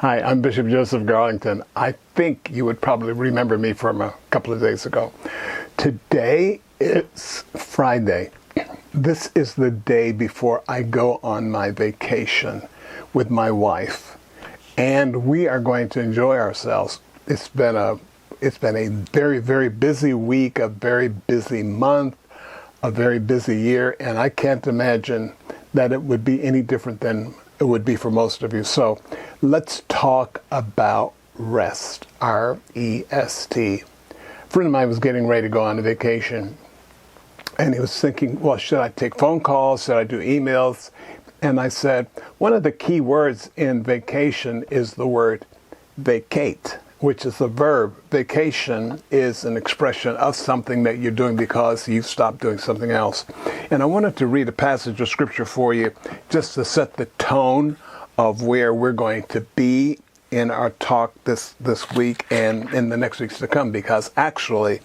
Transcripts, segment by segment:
Hi, I'm Bishop Joseph Garlington. I think you would probably remember me from a couple of days ago. Today is Friday. This is the day before I go on my vacation with my wife, and we are going to enjoy ourselves. It's been a very, very busy week, a very busy month, a very busy year, and I can't imagine that it would be any different than it would be for most of you. So let's talk about rest, R-E-S-T. A friend of mine was getting ready to go on a vacation, and he was thinking, well, should I take phone calls? Should I do emails? And I said, one of the key words in vacation is the word vacate, which is a verb. Vacation is an expression of something that you're doing because you've stopped doing something else. And I wanted to read a passage of scripture for you just to set the tone of where we're going to be in our talk this week and in the next weeks to come, because actually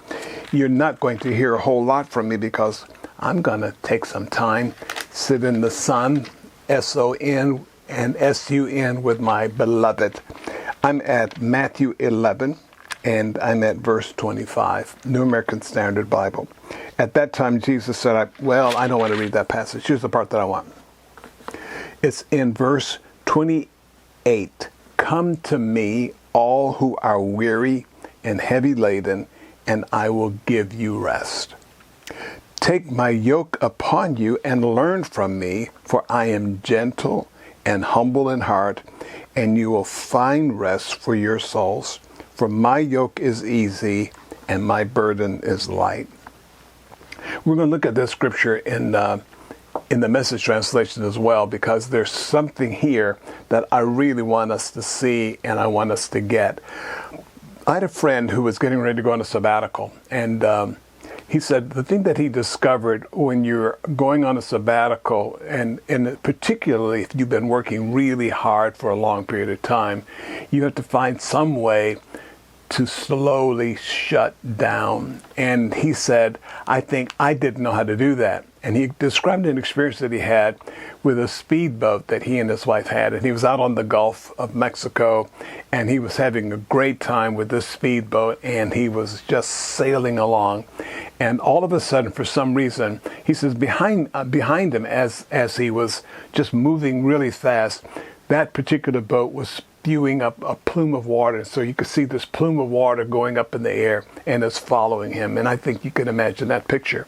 you're not going to hear a whole lot from me because I'm going to take some time, sit in the sun, S-O-N and S-U-N, with my beloved. I'm at Matthew 11, and I'm at verse 25, New American Standard Bible. At that time, Jesus said, I don't want to read that passage. Here's the part that I want. It's in verse 28. Come to me, all who are weary and heavy laden, and I will give you rest. Take my yoke upon you and learn from me, for I am gentle and humble in heart, and you will find rest for your souls. For my yoke is easy and my burden is light. We're going to look at this scripture in the Message translation as well, because there's something here that I really want us to see and I want us to get. I had a friend who was getting ready to go on a sabbatical, and he said the thing that he discovered when you're going on a sabbatical, and particularly if you've been working really hard for a long period of time, you have to find some way to slowly shut down. And he said, I think I didn't know how to do that. And he described an experience that he had with a speedboat that he and his wife had. And he was out on the Gulf of Mexico, and he was having a great time with this speedboat, and he was just sailing along. And all of a sudden, for some reason, he says behind him, as he was just moving really fast, that particular boat was spewing up a plume of water. So you could see this plume of water going up in the air, and it's following him. And I think you can imagine that picture.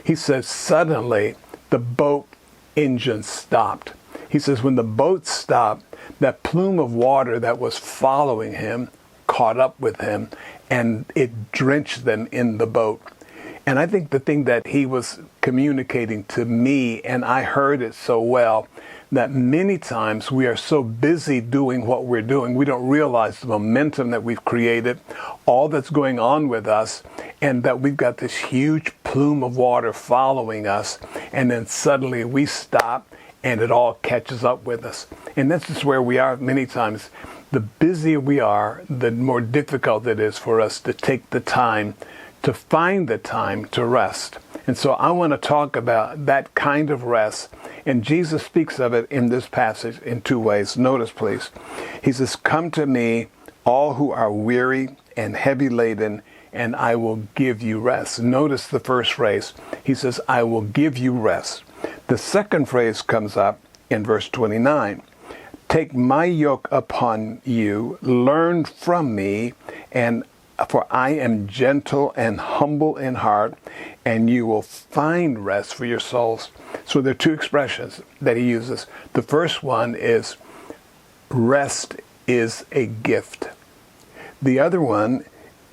He says suddenly the boat engine stopped. He says when the boat stopped, that plume of water that was following him caught up with him, and it drenched them in the boat. And I think the thing that he was communicating to me, and I heard it so well, that many times we are so busy doing what we're doing, we don't realize the momentum that we've created, all that's going on with us, and that we've got this huge plume of water following us, and then suddenly we stop and it all catches up with us. And this is where we are many times. The busier we are, the more difficult it is for us to take the time, to find the time to rest. And so I want to talk about that kind of rest. And Jesus speaks of it in this passage in two ways. Notice, please. He says, come to me, all who are weary and heavy laden, and I will give you rest. Notice the first phrase. He says, I will give you rest. The second phrase comes up in verse 29. Take my yoke upon you, learn from me, for I am gentle and humble in heart, and you will find rest for your souls. So there are two expressions that he uses. The first one is rest is a gift. The other one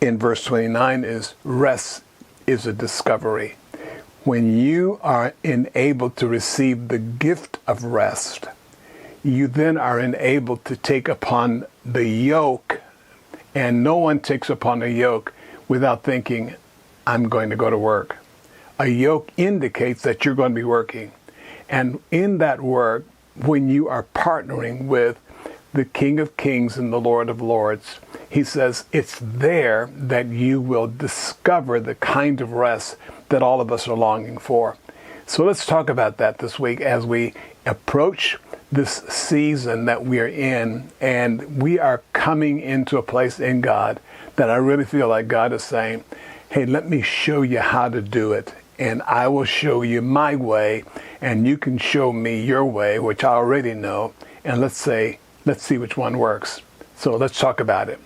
in verse 29 is rest is a discovery. When you are enabled to receive the gift of rest, you then are enabled to take upon the yoke. And no one takes upon a yoke without thinking, I'm going to go to work. A yoke indicates that you're going to be working. And in that work, when you are partnering with the King of Kings and the Lord of Lords, he says it's there that you will discover the kind of rest that all of us are longing for. So let's talk about that this week as we approach this season that we are in, and we are coming into a place in God that I really feel like God is saying, hey, let me show you how to do it, and I will show you my way, and you can show me your way, which I already know, and let's see which one works. So let's talk about it.